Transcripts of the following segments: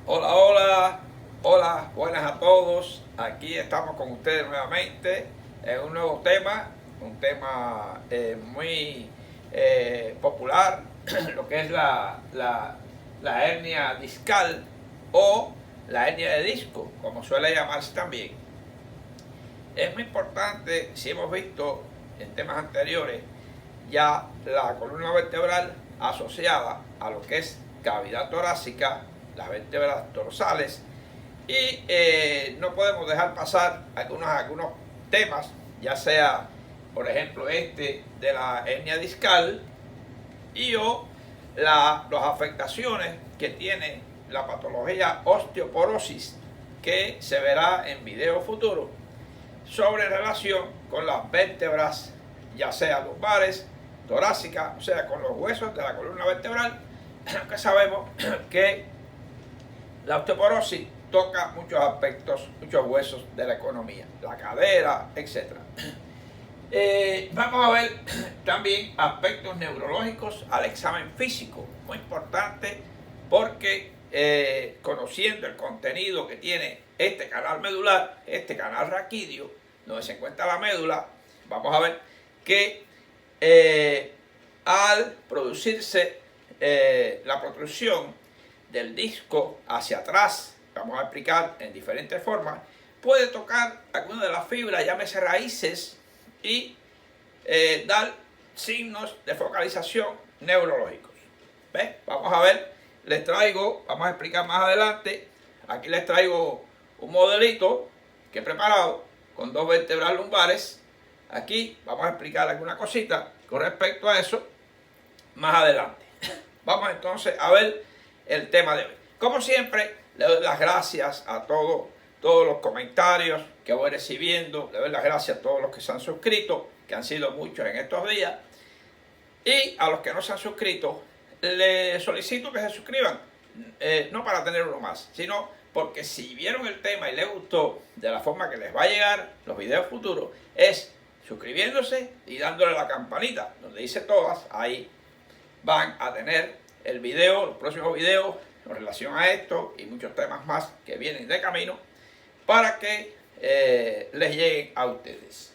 Hola, hola, hola, buenas a todos. Aquí estamos con ustedes nuevamente en un nuevo tema, un tema muy popular, lo que es la hernia discal o la hernia de disco, como suele llamarse también. Es muy importante, si hemos visto en temas anteriores, ya la columna vertebral asociada a lo que es cavidad torácica, las vértebras dorsales, y no podemos dejar pasar algunos temas, ya sea, por ejemplo, este de la hernia discal y o las afectaciones que tiene la patología osteoporosis, que se verá en video futuro, sobre relación con las vértebras, ya sea lumbares, torácicas, o sea, con los huesos de la columna vertebral, que sabemos que la osteoporosis toca muchos aspectos, muchos huesos de la economía, la cadera, etc. Vamos a ver también aspectos neurológicos al examen físico, muy importante porque conociendo el contenido que tiene este canal medular, este canal raquídeo, donde se encuentra la médula, vamos a ver que al producirse la protrusión del disco hacia atrás, vamos a explicar en diferentes formas, puede tocar alguna de las fibras, llámese raíces, y dar signos de focalización neurológicos. ¿Ves? Vamos a ver, vamos a explicar más adelante, aquí les traigo un modelito que he preparado con dos vértebras lumbares. Aquí vamos a explicar alguna cosita con respecto a eso más adelante. Vamos entonces a ver el tema de hoy. Como siempre, le doy las gracias a todos los comentarios que voy recibiendo. Le doy las gracias a todos los que se han suscrito, que han sido muchos en estos días. Y a los que no se han suscrito, les solicito que se suscriban. No para tener uno más, sino porque si vieron el tema y les gustó, de la forma que les va a llegar los videos futuros, es suscribiéndose y dándole a la campanita, donde dice todas. Ahí van a tener el video, los próximos videos en relación a esto y muchos temas más que vienen de camino para que les lleguen a ustedes.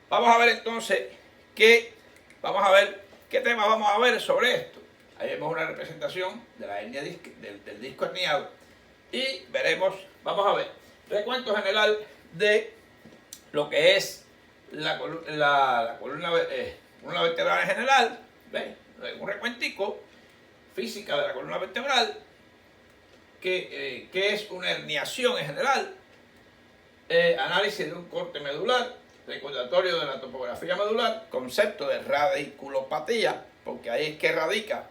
Vamos a ver entonces qué tema vamos a ver sobre esto. Ahí vemos una representación de la hernia del disco herniado y veremos, vamos a ver, recuento general de lo que es la columna vertebral en general. ¿Ves? Un recuentico física de la columna vertebral, que es una herniación en general, análisis de un corte medular, recordatorio de la topografía medular, concepto de radiculopatía, porque ahí es que radica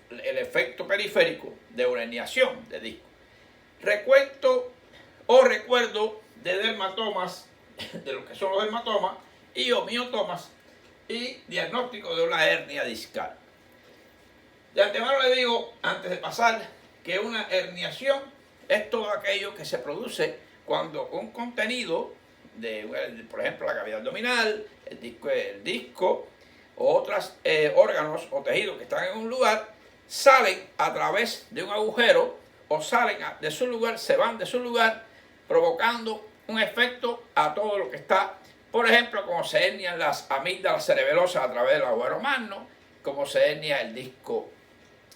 el efecto periférico de una herniación de disco. Recuento o recuerdo de dermatomas, de lo que son los dermatomas y omiotomas, y diagnóstico de una hernia discal. De antemano le digo, antes de pasar, que una herniación es todo aquello que se produce cuando un contenido por ejemplo, la cavidad abdominal, el disco o otros órganos o tejidos que están en un lugar, salen a través de un agujero o salen de su lugar, se van de su lugar, provocando un efecto a todo lo que está. Por ejemplo, como se hernian las amígdalas cerebelosas a través del agujero magno, como se hernia el disco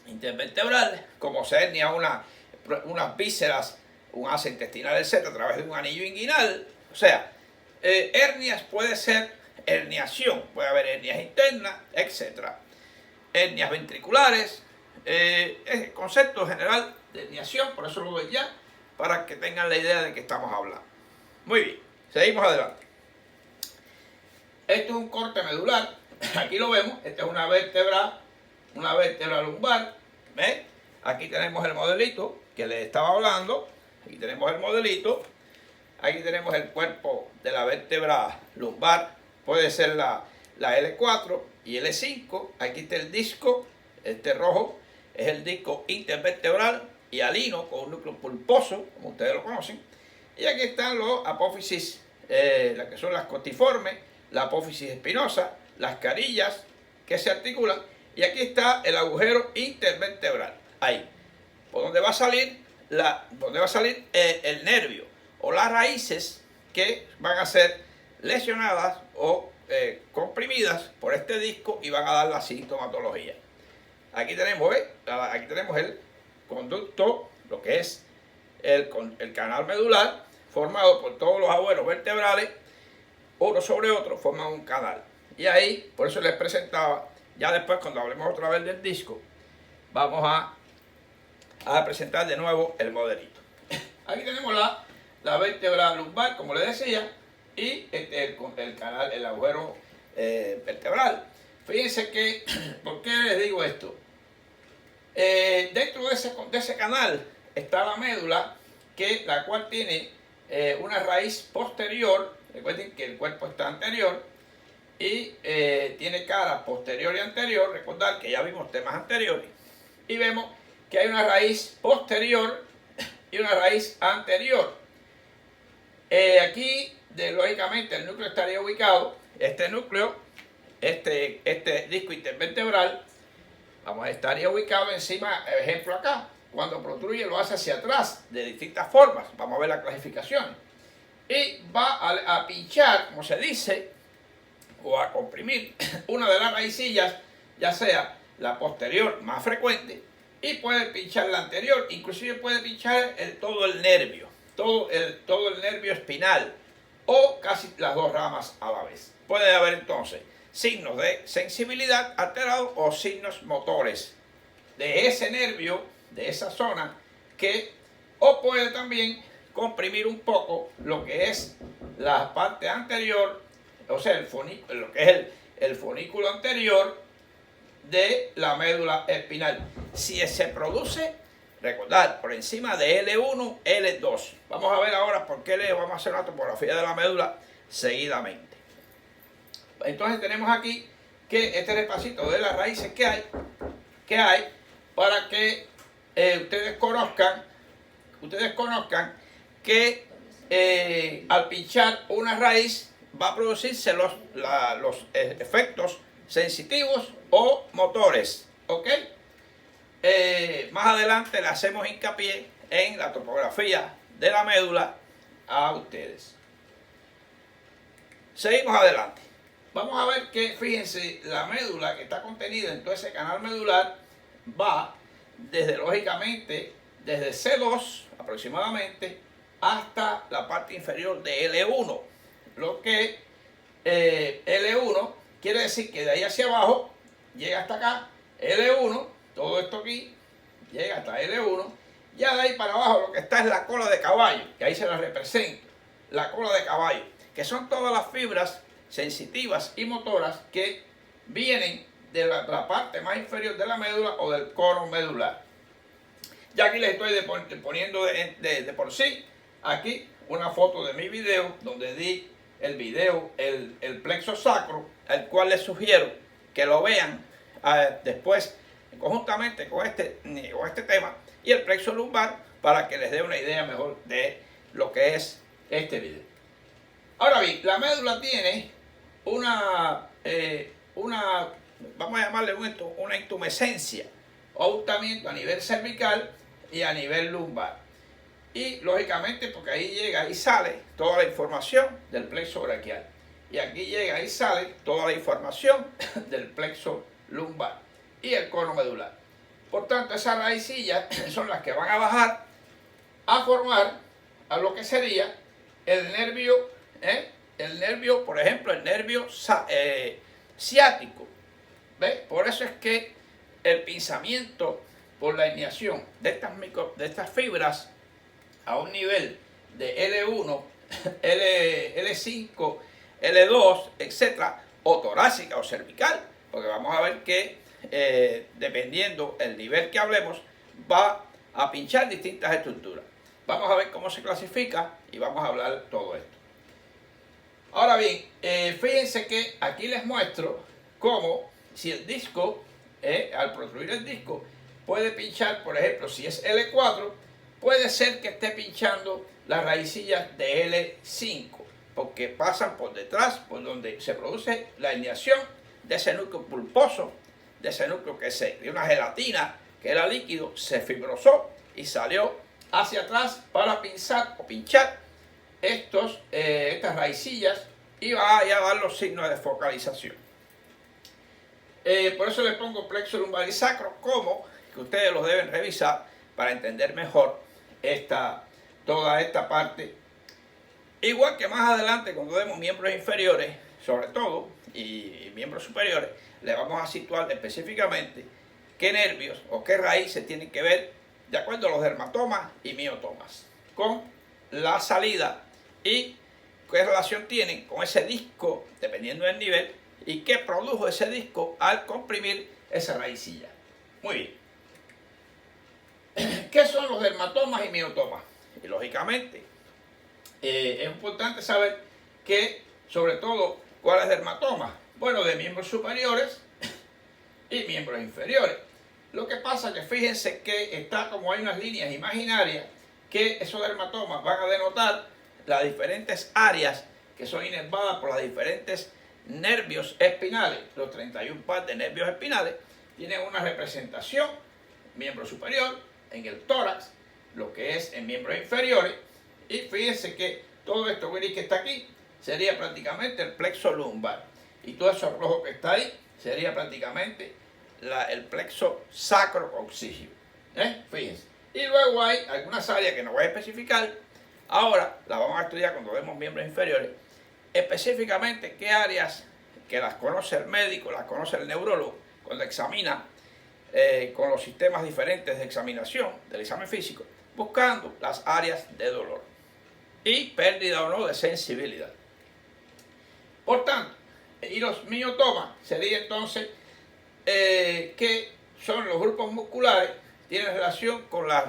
intervertebral, como se hernia unas vísceras, un asa intestinal, etc., a través de un anillo inguinal. O sea, hernias puede ser herniación, puede haber hernias internas, etc. Hernias ventriculares, el concepto general de herniación, por eso lo doy ya, para que tengan la idea de que estamos hablando. Muy bien, seguimos adelante. Esto es un corte medular, aquí lo vemos, esta es una vértebra lumbar, ¿ves? Aquí tenemos el modelito que les estaba hablando, aquí tenemos el modelito, aquí tenemos el cuerpo de la vértebra lumbar, puede ser la L4 y L5, aquí está el disco, este rojo es el disco intervertebral hialino con un núcleo pulposo, como ustedes lo conocen, y aquí están los apófisis, las que son las costiformes, la apófisis espinosa, las carillas que se articulan, y aquí está el agujero intervertebral, ahí, por donde va a salir donde va a salir el nervio o las raíces que van a ser lesionadas o comprimidas por este disco y van a dar la sintomatología. Aquí tenemos el conducto, lo que es el canal medular, formado por todos los abuelos vertebrales, uno sobre otro, forman un canal. Y ahí, por eso les presentaba, ya después cuando hablemos otra vez del disco, vamos a presentar de nuevo el modelito. Aquí tenemos la vértebra lumbar, como les decía, y el canal, el agujero vertebral. Fíjense que, ¿por qué les digo esto? Dentro de ese canal está la médula, la cual tiene una raíz posterior. Recuerden que el cuerpo está anterior y tiene cara posterior y anterior. Recordar que ya vimos temas anteriores y vemos que hay una raíz posterior y una raíz anterior. Aquí, lógicamente, el núcleo estaría ubicado, este núcleo, este disco intervertebral, estaría ubicado encima, ejemplo acá, cuando protruye lo hace hacia atrás, de distintas formas, vamos a ver las clasificaciones, y va a pinchar, como se dice, o a comprimir una de las raicillas, ya sea la posterior más frecuente, y puede pinchar la anterior, inclusive puede pinchar todo el nervio, todo el nervio espinal, o casi las dos ramas a la vez. Puede haber entonces signos de sensibilidad alterados o signos motores de ese nervio, de esa zona, o puede también comprimir un poco lo que es la parte anterior, o sea, lo que es el fonículo anterior de la médula espinal. Si se produce, recordad, por encima de L1, L2. Vamos a ver ahora por qué vamos a hacer una topografía de la médula seguidamente. Entonces tenemos aquí que este repasito de las raíces que hay para que ustedes conozcan que al pinchar una raíz va a producirse los efectos sensitivos o motores, ¿ok? Más adelante le hacemos hincapié en la topografía de la médula a ustedes. Seguimos adelante. Vamos a ver que, fíjense, la médula que está contenida en todo ese canal medular va lógicamente, desde C2 aproximadamente hasta la parte inferior de L1. Lo que L1 quiere decir que de ahí hacia abajo llega hasta acá, L1, todo esto aquí llega hasta L1, ya de ahí para abajo lo que está es la cola de caballo, que ahí se la represento, la cola de caballo, que son todas las fibras sensitivas y motoras que vienen de la parte más inferior de la médula o del cono medular. Ya aquí les estoy poniendo de por sí aquí una foto de mi video donde di el plexo sacro, al cual les sugiero que lo vean después conjuntamente con este tema, y el plexo lumbar, para que les dé una idea mejor de lo que es este video. Ahora bien, la médula tiene vamos a llamarle una intumescencia o abultamiento a nivel cervical y a nivel lumbar. Y lógicamente, porque ahí llega y sale toda la información del plexo braquial. Y aquí llega y sale toda la información del plexo lumbar y el cono medular. Por tanto, esas raicillas son las que van a bajar a formar a lo que sería el nervio, por ejemplo, el nervio ciático. ¿Ve? Por eso es que el pinzamiento por la herniación de estas fibras a un nivel de L1, L5, L2, etcétera, o torácica o cervical, porque vamos a ver que dependiendo el nivel que hablemos, va a pinchar distintas estructuras. Vamos a ver cómo se clasifica y vamos a hablar todo esto. Ahora bien, fíjense que aquí les muestro cómo si el disco, al protruir el disco, puede pinchar, por ejemplo, si es L4, puede ser que esté pinchando las raicillas de L5, porque pasan por detrás, por donde se produce la herniación de ese núcleo pulposo, de ese núcleo de una gelatina que era líquido, se fibrosó y salió hacia atrás para pinzar o pinchar estas raicillas y va a dar los signos de focalización. Por eso le pongo plexo lumbar y sacro, como que ustedes los deben revisar para entender mejor toda esta parte. Igual que más adelante, cuando vemos miembros inferiores, sobre todo, y miembros superiores, le vamos a situar específicamente qué nervios o qué raíces tienen que ver, de acuerdo a los dermatomas y miotomas, con la salida y qué relación tienen con ese disco, dependiendo del nivel, y qué produjo ese disco al comprimir esa raicilla. Muy bien. ¿Qué son los dermatomas y miotomas? Y lógicamente, es importante saber que, sobre todo, ¿cuáles dermatomas? Bueno, de miembros superiores y miembros inferiores. Lo que pasa es que fíjense que está como hay unas líneas imaginarias que esos dermatomas van a denotar las diferentes áreas que son inervadas por las diferentes nervios espinales. Los 31 pares de nervios espinales tienen una representación, miembro superior, en el tórax, lo que es en miembros inferiores, y fíjense que todo esto gris que está aquí sería prácticamente el plexo lumbar, y todo eso rojo que está ahí sería prácticamente el plexo sacro-occipio. Fíjense. Y luego hay algunas áreas que no voy a especificar, ahora las vamos a estudiar cuando vemos miembros inferiores, específicamente qué áreas que las conoce el médico, las conoce el neurólogo, cuando examina con los sistemas diferentes de examinación del examen físico, buscando las áreas de dolor y pérdida o no de sensibilidad. Por tanto, y los miotomas sería entonces que son los grupos musculares, tienen relación con las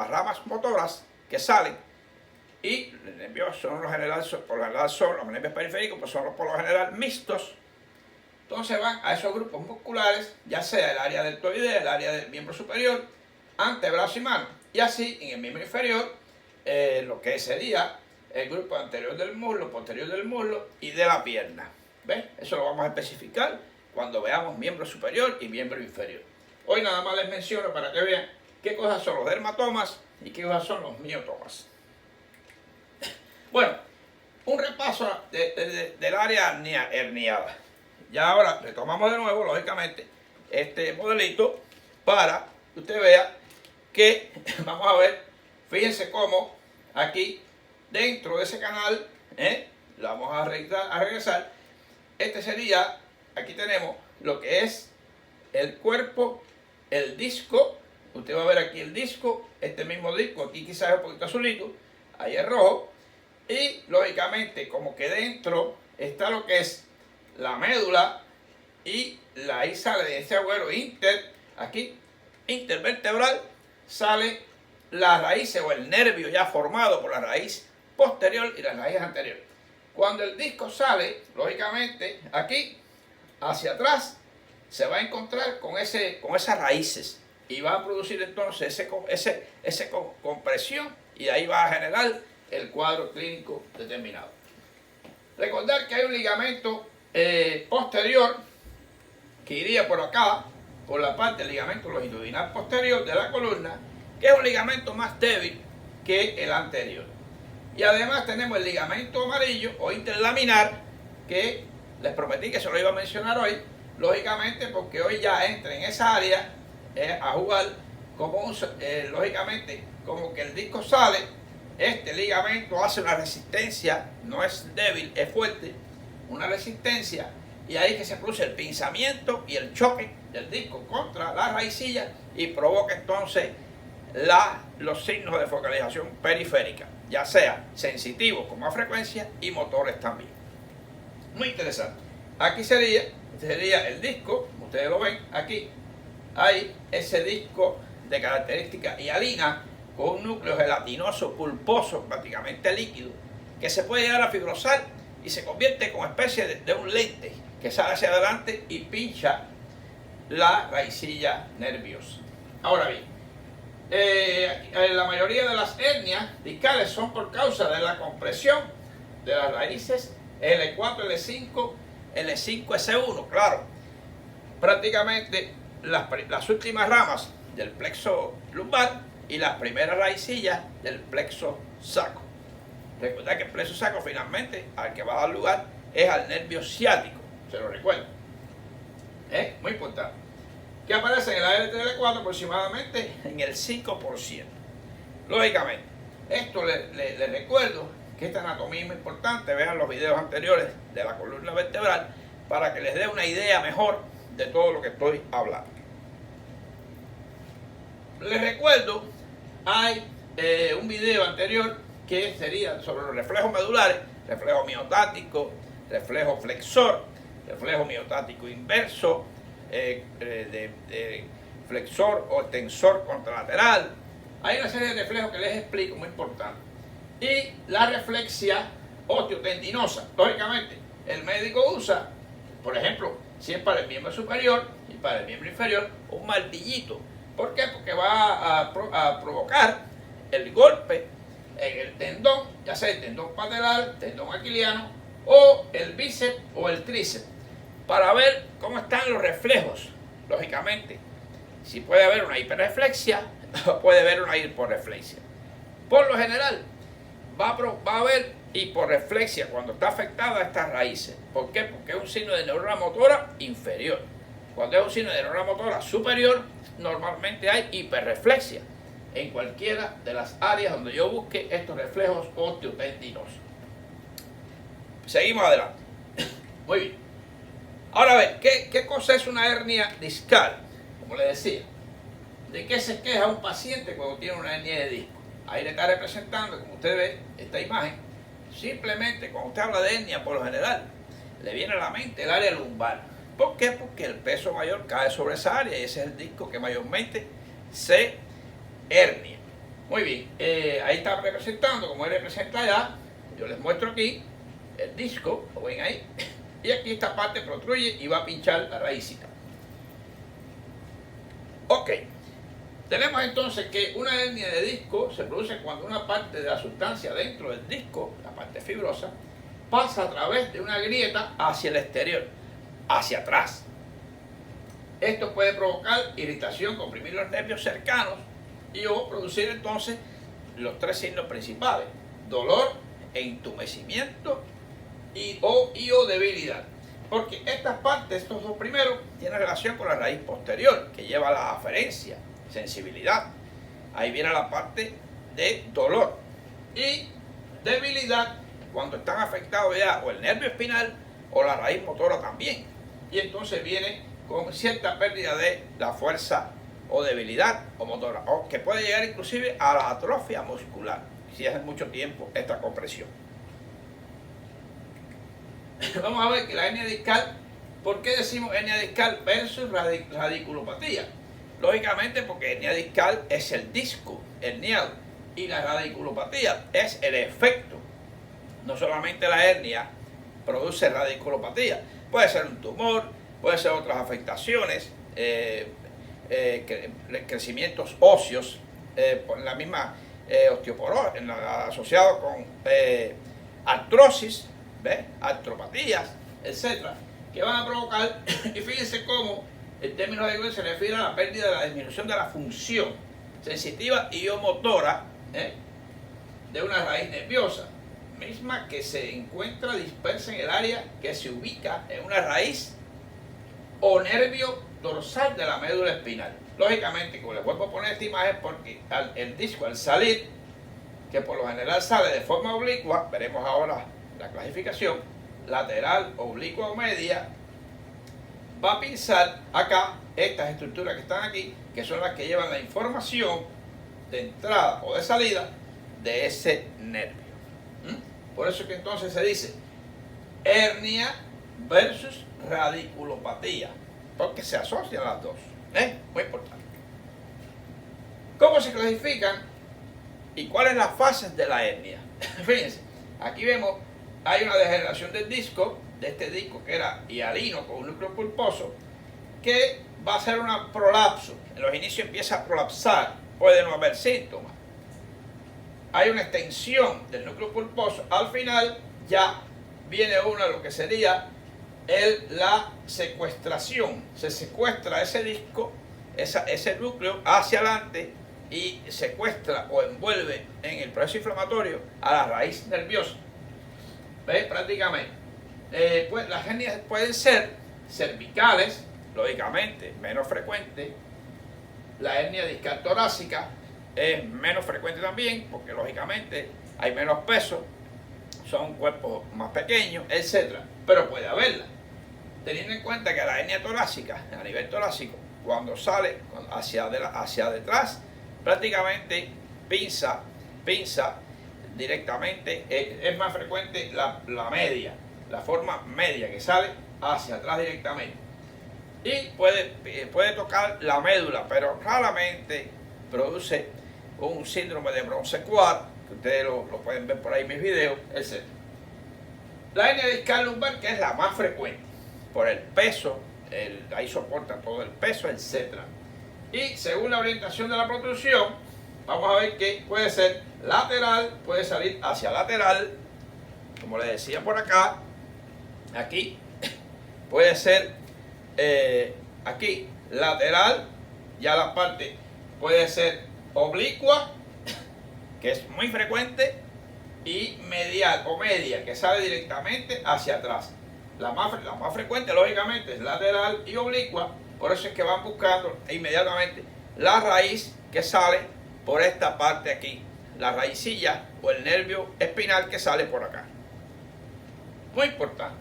ramas motoras que salen, y los nervios son los generales, por lo general son los nervios periféricos, pues son por lo general mixtos. Entonces van a esos grupos musculares, ya sea el área deltoidea, el área del miembro superior, antebrazo y mano, y así en el miembro inferior lo que sería el grupo anterior del muslo, posterior del muslo y de la pierna. ¿Ven? Eso lo vamos a especificar cuando veamos miembro superior y miembro inferior. Hoy nada más les menciono para que vean qué cosas son los dermatomas y qué cosas son los miotomas. Bueno, un repaso del área herniada. Ya ahora retomamos de nuevo, lógicamente, este modelito para que usted vea que, vamos a ver, fíjense cómo aquí dentro de ese canal, lo vamos a regresar, este sería, aquí tenemos lo que es el cuerpo, el disco, usted va a ver aquí el disco, este mismo disco, aquí quizás es un poquito azulito, ahí es rojo, y lógicamente como que dentro está lo que es la médula, y ahí sale de ese agujero aquí, intervertebral, sale la raíz o el nervio ya formado por la raíz posterior y la raíz anterior. Cuando el disco sale, lógicamente, aquí, hacia atrás, se va a encontrar con esas raíces y va a producir entonces esa compresión, y de ahí va a generar el cuadro clínico determinado. Recordar que hay un ligamento posterior que iría por acá, por la parte del ligamento longitudinal posterior de la columna, que es un ligamento más débil que el anterior. Y además tenemos el ligamento amarillo o interlaminar, que les prometí que se lo iba a mencionar hoy, lógicamente porque hoy ya entra en esa área a jugar como lógicamente como que el disco sale, este ligamento hace una resistencia, no es débil, es fuerte, una resistencia, y ahí que se produce el pinzamiento y el choque del disco contra la raicilla y provoca entonces los signos de focalización periférica, ya sea sensitivos con más frecuencia y motores también. Muy interesante. Aquí sería el disco, como ustedes lo ven aquí, hay ese disco de característica hialina con un núcleo gelatinoso, pulposo, prácticamente líquido, que se puede llegar a fibrosar y se convierte como especie de un lente que sale hacia adelante y pincha la raicilla nerviosa. Ahora bien, la mayoría de las hernias discales son por causa de la compresión de las raíces L4, L5, L5, S1, claro. Prácticamente las últimas ramas del plexo lumbar y las primeras raicillas del plexo sacro. Recuerda que el plexo sacro finalmente al que va a dar lugar es al nervio ciático, se lo recuerdo. Muy importante. Que aparece en el ALT4 aproximadamente en el 5%. Lógicamente, esto les recuerdo que esta anatomía es muy importante. Vean los videos anteriores de la columna vertebral para que les dé una idea mejor de todo lo que estoy hablando. Les recuerdo, hay un video anterior que sería sobre los reflejos medulares, reflejo miotático, reflejo flexor, reflejo miotático inverso, de flexor o tensor contralateral. Hay una serie de reflejos que les explico muy importante. Y la reflexia osteotendinosa. Lógicamente, el médico usa, por ejemplo, si es para el miembro superior y para el miembro inferior, un martillito. ¿Por qué? Porque va a provocar el golpe en el tendón, ya sea el tendón patelar, tendón aquiliano, o el bíceps o el tríceps, para ver cómo están los reflejos. Lógicamente, si puede haber una hiperreflexia o puede haber una hiporreflexia. Por lo general, va a haber hiporreflexia cuando está afectada estas raíces. ¿Por qué? Porque es un signo de neurona motora inferior. Cuando es un signo de neurona motora superior, normalmente hay hiperreflexia en cualquiera de las áreas donde yo busque estos reflejos osteotendinosos. Seguimos adelante. Muy bien. Ahora a ver, ¿qué cosa es una hernia discal? Como le decía, ¿de qué se queja un paciente cuando tiene una hernia de disco? Ahí le está representando, como usted ve, esta imagen. Simplemente cuando usted habla de hernia, por lo general, le viene a la mente el área lumbar. ¿Por qué? Porque el peso mayor cae sobre esa área y ese es el disco que mayormente se hernia. Muy bien, ahí está representando, como él representa allá, yo les muestro aquí el disco, lo ven ahí, y aquí esta parte protruye y va a pinchar la raícita. Ok, tenemos entonces que una hernia de disco se produce cuando una parte de la sustancia dentro del disco, la parte fibrosa, pasa a través de una grieta hacia el exterior, hacia atrás. Esto puede provocar irritación, comprimir los nervios cercanos y o producir entonces los tres signos principales: dolor, entumecimiento y o debilidad. Porque estas partes, estos dos primeros, tienen relación con la raíz posterior, que lleva a la aferencia, sensibilidad. Ahí viene la parte de dolor. Y debilidad, cuando están afectados ya o el nervio espinal o la raíz motora también. Y entonces viene con cierta pérdida de la fuerza o debilidad o motora, o que puede llegar inclusive a la atrofia muscular, si hace mucho tiempo esta compresión. Vamos a ver que la hernia discal, ¿por qué decimos hernia discal versus radiculopatía? Lógicamente porque hernia discal es el disco herniado y la radiculopatía es el efecto. No solamente la hernia produce radiculopatía, puede ser un tumor, puede ser otras afectaciones, crecimientos óseos, por la misma osteoporosis, asociado con artrosis, artropatías, etcétera, que van a provocar, y fíjense cómo el término de se refiere a la pérdida de la disminución de la función sensitiva y o motora de una raíz nerviosa, misma que se encuentra dispersa en el área que se ubica en una raíz o nervio dorsal de la médula espinal. Lógicamente, como les vuelvo a poner esta imagen, porque el disco al salir, que por lo general sale de forma oblicua, veremos ahora la clasificación, lateral, oblicua o media, va a pinzar acá estas estructuras que están aquí, que son las que llevan la información de entrada o de salida de ese nervio. Por eso que entonces se dice hernia versus radiculopatía, porque se asocian las dos. Muy importante. ¿Cómo se clasifican y cuáles las fases de la hernia? Fíjense, aquí vemos, hay una degeneración del disco, de este disco que era hialino con un núcleo pulposo, que va a ser un prolapso. En los inicios empieza a prolapsar, puede no haber síntomas. Hay una extensión del núcleo pulposo. Al final ya viene lo que sería la secuestración. Se secuestra ese disco, ese núcleo hacia adelante y secuestra o envuelve en el proceso inflamatorio a la raíz nerviosa. ¿Ves? Prácticamente. Pues las hernias pueden ser cervicales, lógicamente, menos frecuente. La hernia discal torácica es menos frecuente también, porque lógicamente hay menos peso, son cuerpos más pequeños, etc. Pero puede haberla. Teniendo en cuenta que la hernia torácica, a nivel torácico, cuando sale hacia detrás, prácticamente pinza directamente, es más frecuente la media, la forma media que sale hacia atrás directamente. Y puede tocar la médula, pero raramente produce un síndrome de Bronce-Quart, que ustedes lo pueden ver por ahí en mis videos, etc. La hernia discal lumbar, que es la más frecuente, por el peso, ahí soporta todo el peso, etc. Y según la orientación de la protrusión, vamos a ver que puede ser lateral, puede salir hacia lateral, como les decía por acá, aquí, puede ser aquí lateral, ya la parte puede ser oblicua, que es muy frecuente, y medial o media, que sale directamente hacia atrás. La más frecuente, lógicamente, es lateral y oblicua, por eso es que van buscando inmediatamente la raíz que sale por esta parte aquí, la raicilla o el nervio espinal que sale por acá. Muy importante.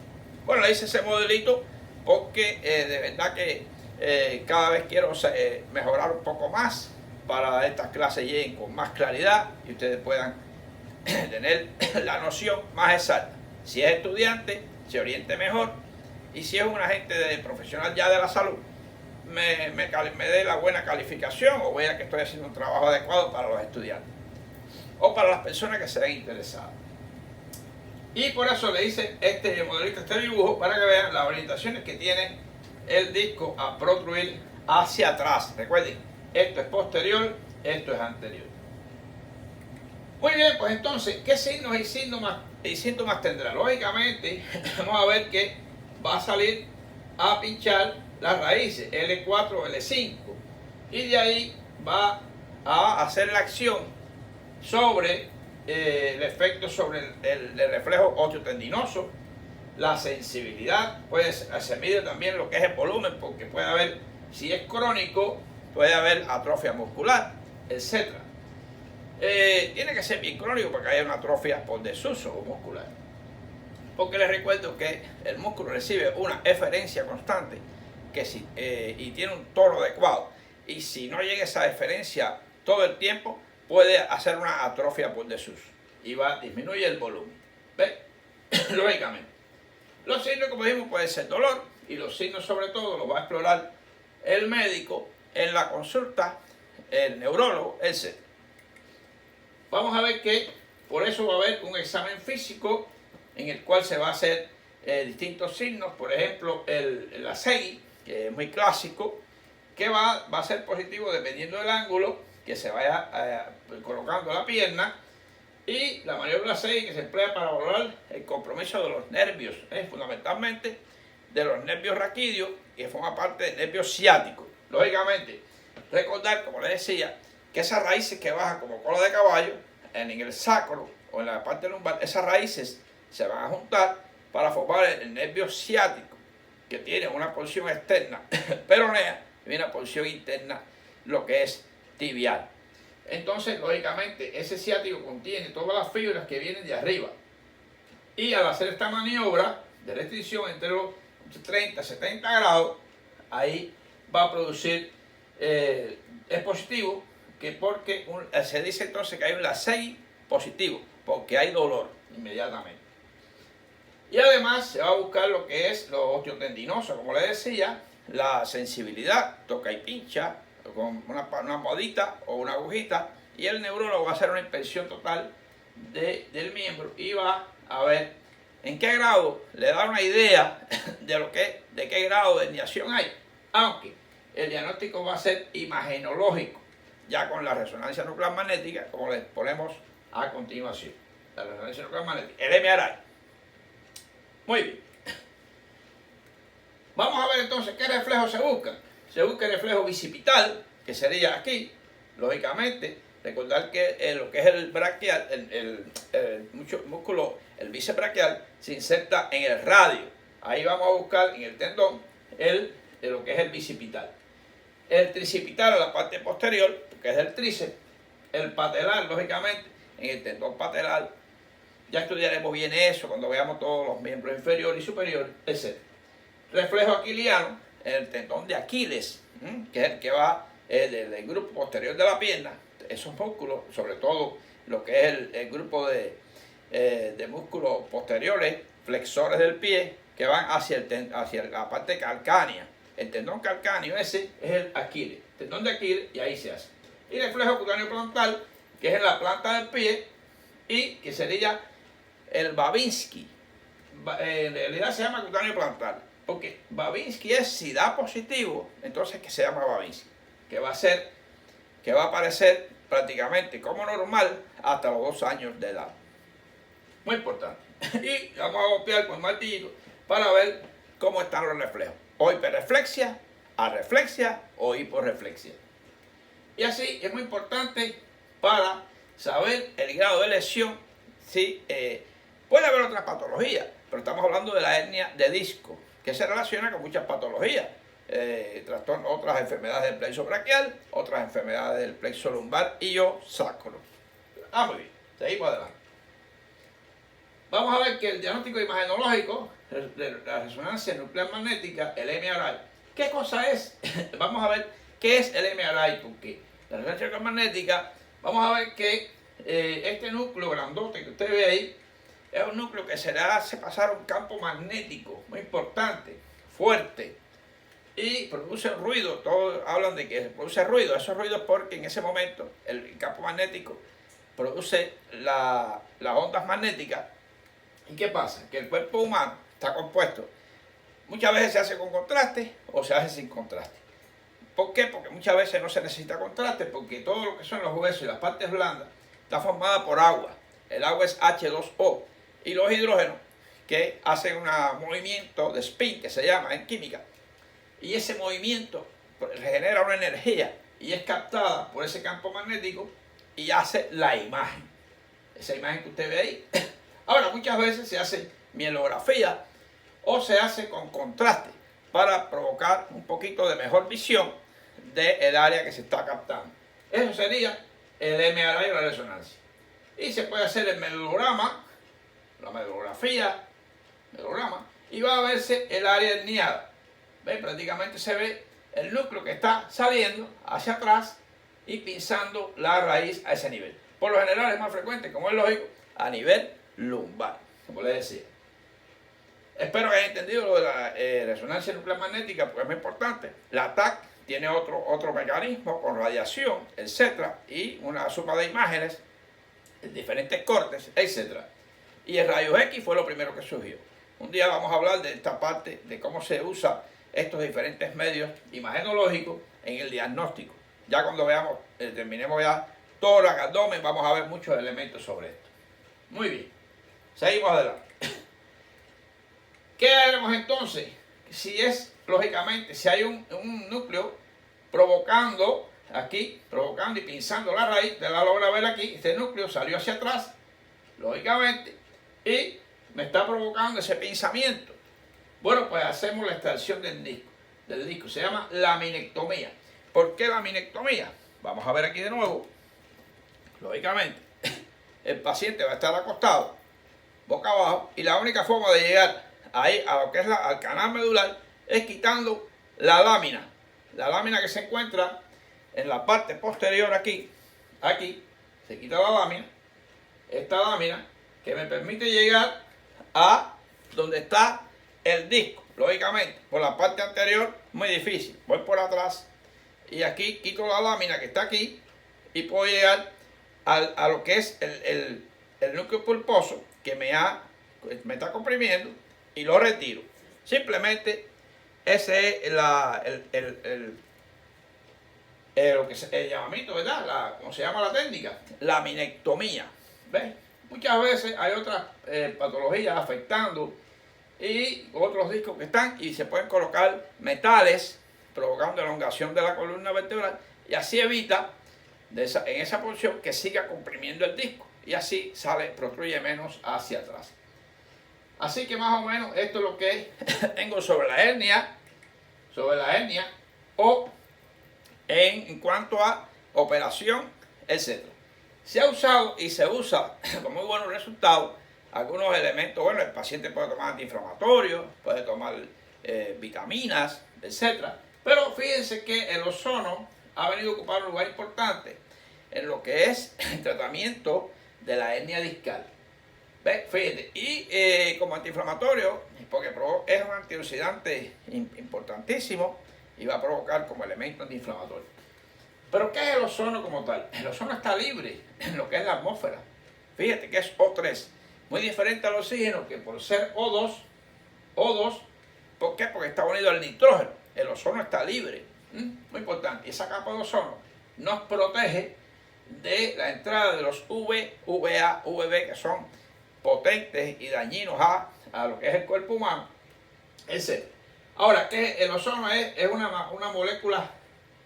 Bueno, le hice ese modelito porque de verdad que cada vez quiero mejorar un poco más para estas clases lleguen con más claridad y ustedes puedan tener la noción más exacta. Si es estudiante, se oriente mejor, y si es un agente profesional ya de la salud, me dé la buena calificación o vea que estoy haciendo un trabajo adecuado para los estudiantes o para las personas que se ven interesadas. Y por eso le hice este modelito, este dibujo, para que vean las orientaciones que tiene el disco a protruir hacia atrás. Recuerden, esto es posterior, esto es anterior. Muy bien, pues entonces, ¿qué signos y síntomas tendrá? Lógicamente, vamos a ver que va a salir a pinchar las raíces L4 o L5, y de ahí va a hacer la acción sobre el efecto sobre el reflejo osteotendinoso, la sensibilidad, pues se mide también lo que es el volumen, porque puede haber, si es crónico, puede haber atrofia muscular, etc. Tiene que ser bien crónico para que haya una atrofia por desuso muscular, porque les recuerdo que el músculo recibe una eferencia constante y tiene un tono adecuado, y si no llega esa eferencia todo el tiempo, puede hacer una atrofia por desuso y disminuye el volumen. ¿Ves? Lógicamente. Los signos, como dijimos, pueden ser dolor, y los signos sobre todo los va a explorar el médico en la consulta, el neurólogo, etc. Vamos a ver que por eso va a haber un examen físico en el cual se va a hacer distintos signos, por ejemplo el ASEI, que es muy clásico, que va a ser positivo dependiendo del ángulo que se vaya colocando la pierna, y la maniobra ASEI, que se emplea para valorar el compromiso de los nervios, fundamentalmente de los nervios raquídeos, que forma parte del nervio ciático. Lógicamente, recordar, como les decía, que esas raíces que bajan como cola de caballo en el sacro o en la parte lumbar, esas raíces se van a juntar para formar el nervio ciático, que tiene una porción externa peronea y una porción interna, lo que es tibial. Entonces, lógicamente, ese ciático contiene todas las fibras que vienen de arriba, y al hacer esta maniobra de restricción entre los 30 y 70 grados, ahí va a producir, es positivo, porque se dice entonces que hay un LASEI positivo, porque hay dolor inmediatamente. Y además se va a buscar lo que es lo osteotendinoso, como les decía, la sensibilidad, toca y pincha con una modita o una agujita, y el neurólogo va a hacer una inspección total del miembro y va a ver en qué grado, le da una idea de qué grado de herniación hay, aunque el diagnóstico va a ser imagenológico, ya con la resonancia nuclear magnética, como les ponemos a continuación. La resonancia nuclear magnética, el MRI. Muy bien. Vamos a ver entonces qué reflejo se busca. Se busca el reflejo bicipital, que sería aquí, Lógicamente, recordar que lo que es el braquial, músculo, el bíceps braquial, se inserta en el radio. Ahí vamos a buscar en el tendón lo que es el bicipital. El tricipital a la parte posterior, que es el tríceps. El patelar, lógicamente, en el tendón patelar. Ya estudiaremos bien eso cuando veamos todos los miembros inferiores y superiores, etc. Reflejo aquiliano en el tendón de Aquiles, que es el que va del grupo posterior de la pierna. Esos músculos, sobre todo lo que es el grupo de músculos posteriores, flexores del pie, que van hacia la parte calcánea. El tendón calcáneo ese es el Aquiles, tendón de Aquiles, y ahí se hace. Y reflejo cutáneo plantar, que es en la planta del pie, y que sería el Babinski. En realidad se llama cutáneo plantar, porque Babinski es, si da positivo, entonces que se llama Babinski, que va a aparecer prácticamente como normal hasta los 2 años de edad. Muy importante. Y vamos a golpear con el martillito para ver cómo están los reflejos. O hiperreflexia, arreflexia o hiporreflexia. Y así es muy importante para saber el grado de lesión. ¿Sí? Puede haber otras patologías, pero estamos hablando de la hernia de disco, que se relaciona con muchas patologías. Otras enfermedades del plexo braquial, otras enfermedades del plexo lumbar y sacro. Muy bien, seguimos adelante. Vamos a ver que el diagnóstico imagenológico de la resonancia nuclear magnética, el MRI. ¿Qué cosa es? Vamos a ver qué es el MRI, porque la resonancia nuclear magnética, vamos a ver que este núcleo grandote que usted ve ahí es un núcleo que se le hace pasar un campo magnético muy importante, fuerte, y produce ruido. Todos hablan de que produce ruido. Esos ruidos porque en ese momento el campo magnético produce las ondas magnéticas. ¿Y qué pasa? Que el cuerpo humano está compuesto, muchas veces se hace con contraste o se hace sin contraste. ¿Por qué? Porque muchas veces no se necesita contraste, porque todo lo que son los huesos y las partes blandas está formada por agua. El agua es H2O. Y los hidrógenos, que hacen un movimiento de spin, que se llama en química. Y ese movimiento genera una energía y es captada por ese campo magnético y hace la imagen. Esa imagen que usted ve ahí. Ahora, muchas veces se hace mielografía o se hace con contraste para provocar un poquito de mejor visión del área que se está captando. Eso sería el MRI o la resonancia. Y se puede hacer el medullograma, la medulografía, y va a verse el área herniada. ¿Ven? Prácticamente se ve el núcleo que está saliendo hacia atrás y pinzando la raíz a ese nivel. Por lo general es más frecuente, como es lógico, a nivel lumbar, como les decía. Espero que hayan entendido lo de la resonancia nuclear magnética, porque es muy importante. La TAC tiene otro mecanismo con radiación, etcétera, y una suma de imágenes en diferentes cortes, etcétera. Y el rayos X fue lo primero que surgió. Un día vamos a hablar de esta parte, de cómo se usa estos diferentes medios imagenológicos en el diagnóstico. Ya cuando veamos, terminemos ya tórax, abdomen, vamos a ver muchos elementos sobre esto. Muy bien, seguimos adelante. ¿Qué haremos entonces? Si es, lógicamente, si hay un núcleo provocando y pinzando la raíz, usted la logra ver aquí, este núcleo salió hacia atrás, lógicamente, y me está provocando ese pinzamiento. Bueno, pues hacemos la extracción del disco. Se llama laminectomía. ¿Por qué laminectomía? Vamos a ver aquí de nuevo. Lógicamente, el paciente va a estar acostado, boca abajo, y la única forma de llegar ahí a lo que es al canal medular es quitando la lámina que se encuentra en la parte posterior aquí, se quita la lámina, esta lámina que me permite llegar a donde está el disco. Lógicamente, por la parte anterior, muy difícil. Voy por atrás y aquí quito la lámina que está aquí y puedo llegar a lo que es el núcleo pulposo que me está comprimiendo y lo retiro. Simplemente ese es lo que es el llamamiento, ¿verdad? ¿Cómo se llama la técnica? Laminectomía. ¿Ves? Muchas veces hay otras patologías afectando y otros discos que están y se pueden colocar metales provocando elongación de la columna vertebral y así evita en esa posición que siga comprimiendo el disco y así protruye menos hacia atrás. Así que más o menos esto es lo que tengo sobre la hernia o en cuanto a operación, etc. Se ha usado y se usa con muy buenos resultados algunos elementos. Bueno, el paciente puede tomar antiinflamatorios, puede tomar vitaminas, etc. Pero fíjense que el ozono ha venido a ocupar un lugar importante en lo que es el tratamiento de la hernia discal. ¿Ves? Fíjate, y como antiinflamatorio, porque es un antioxidante importantísimo y va a provocar como elemento antiinflamatorio. Pero ¿qué es el ozono como tal? El ozono está libre en lo que es la atmósfera. Fíjate que es O3, muy diferente al oxígeno, que por ser O2, ¿por qué? Porque está unido al nitrógeno. El ozono está libre, muy importante. Y esa capa de ozono nos protege de la entrada de los UV, UVA, UVB, que son potentes y dañinos a lo que es el cuerpo humano, etc. Ahora, que el ozono es una molécula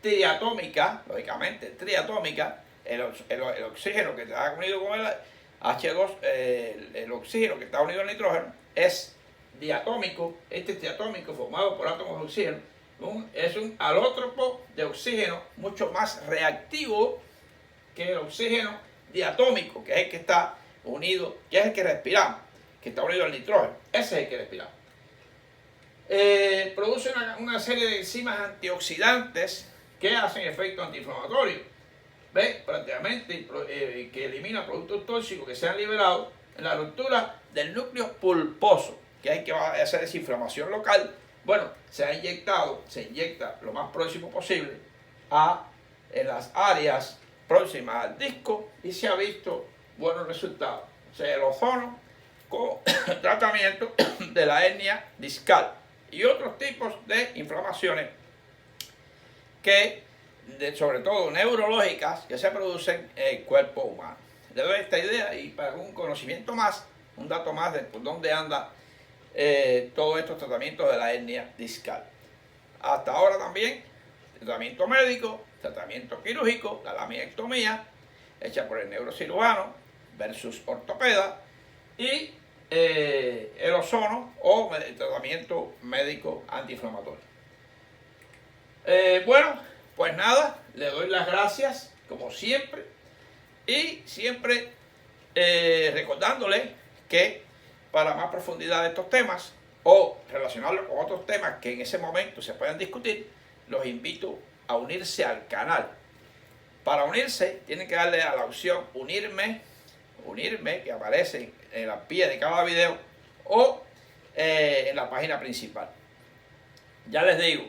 triatómica, lógicamente, triatómica. El oxígeno que está unido con el H2, el oxígeno que está unido al nitrógeno, es diatómico. Este es triatómico, formado por átomos de oxígeno. Es un alótropo de oxígeno mucho más reactivo que el oxígeno diatómico, que es el que está unido, que es el que respiramos, que está unido al nitrógeno. Ese es el que respiramos. Produce una serie de enzimas antioxidantes que hacen efecto antiinflamatorio. ¿Ves? Prácticamente que elimina productos tóxicos que se han liberado en la ruptura del núcleo pulposo, que hay que hacer esa inflamación local. Bueno, se inyecta lo más próximo posible en las áreas próximas al disco y se ha visto buenos resultados. O sea, el ozono con tratamiento de la hernia discal y otros tipos de inflamaciones que, sobre todo neurológicas, que se producen en el cuerpo humano. Le doy esta idea y para un conocimiento más, un dato más de por dónde anda todos estos tratamientos de la hernia discal. Hasta ahora también, tratamiento médico, tratamiento quirúrgico, la laminectomía, hecha por el neurocirujano versus ortopeda, y el ozono o el tratamiento médico antiinflamatorio. Bueno, pues nada, le doy las gracias como siempre y siempre recordándole que para más profundidad de estos temas o relacionarlos con otros temas que en ese momento se puedan discutir, los invito a unirse al canal. Para unirse tienen que darle a la opción unirme, que aparece en la pie de cada video o en la página principal. Ya les digo,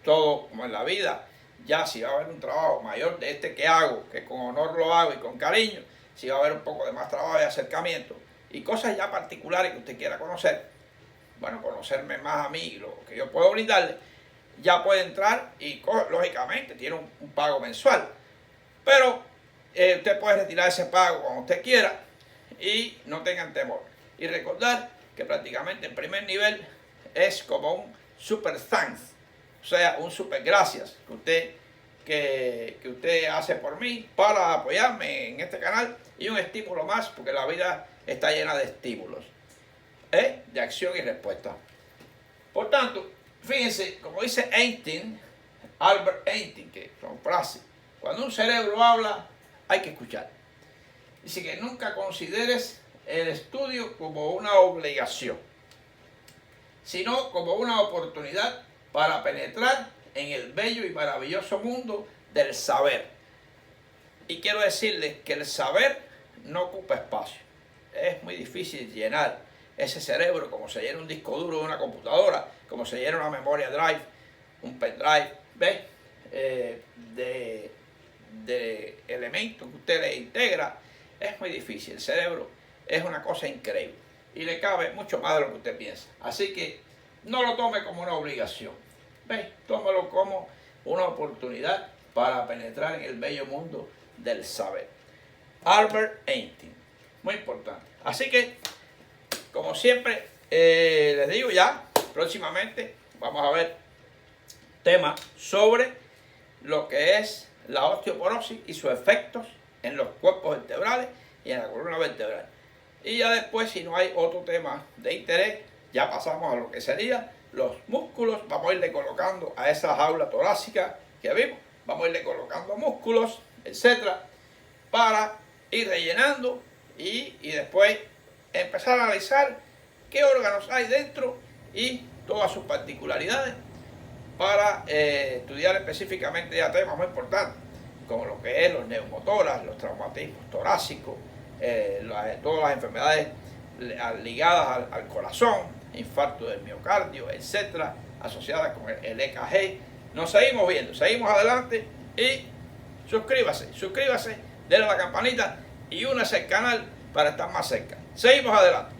todo como en la vida, ya si va a haber un trabajo mayor de este que hago, que con honor lo hago y con cariño, si va a haber un poco de más trabajo de acercamiento y cosas ya particulares que usted quiera conocer, bueno, conocerme más a mí, lo que yo puedo brindarle, ya puede entrar y lógicamente tiene un pago mensual, pero usted puede retirar ese pago cuando usted quiera y no tengan temor. Y recordar que prácticamente el primer nivel es como un super thanks, o sea, un super gracias que usted hace por mí para apoyarme en este canal y un estímulo más, porque la vida está llena de estímulos, de acción y respuesta. Por tanto, fíjense, como dice Albert Einstein, que son frases, cuando un cerebro habla, hay que escuchar. Dice que nunca consideres el estudio como una obligación, sino como una oportunidad para penetrar en el bello y maravilloso mundo del saber. Y quiero decirles que el saber no ocupa espacio. Es muy difícil llenar ese cerebro como se llena un disco duro de una computadora, como se llena una memoria drive, un pendrive, ¿ves? De elementos que usted le integra. Es muy difícil. El cerebro es una cosa increíble y le cabe mucho más de lo que usted piensa. Así que no lo tome como una obligación. ¿Ves? Tómelo como una oportunidad para penetrar en el bello mundo del saber. Albert Einstein. Muy importante. Así que, como siempre, les digo ya, próximamente vamos a ver temas sobre lo que es la osteoporosis y sus efectos en los cuerpos vertebrales y en la columna vertebral. Y ya después, si no hay otro tema de interés, ya pasamos a lo que sería los músculos. Vamos a irle colocando a esa jaula torácica que vimos, vamos a irle colocando músculos, etcétera, para ir rellenando y después empezar a analizar qué órganos hay dentro y todas sus particularidades para estudiar específicamente ya temas muy importantes como lo que es los neumotoras, los traumatismos torácicos, todas las enfermedades ligadas al corazón, infarto del miocardio, etcétera, asociadas con el EKG. Nos seguimos viendo, seguimos adelante y suscríbase, denle a la campanita y únase al canal para estar más cerca. Seguimos adelante.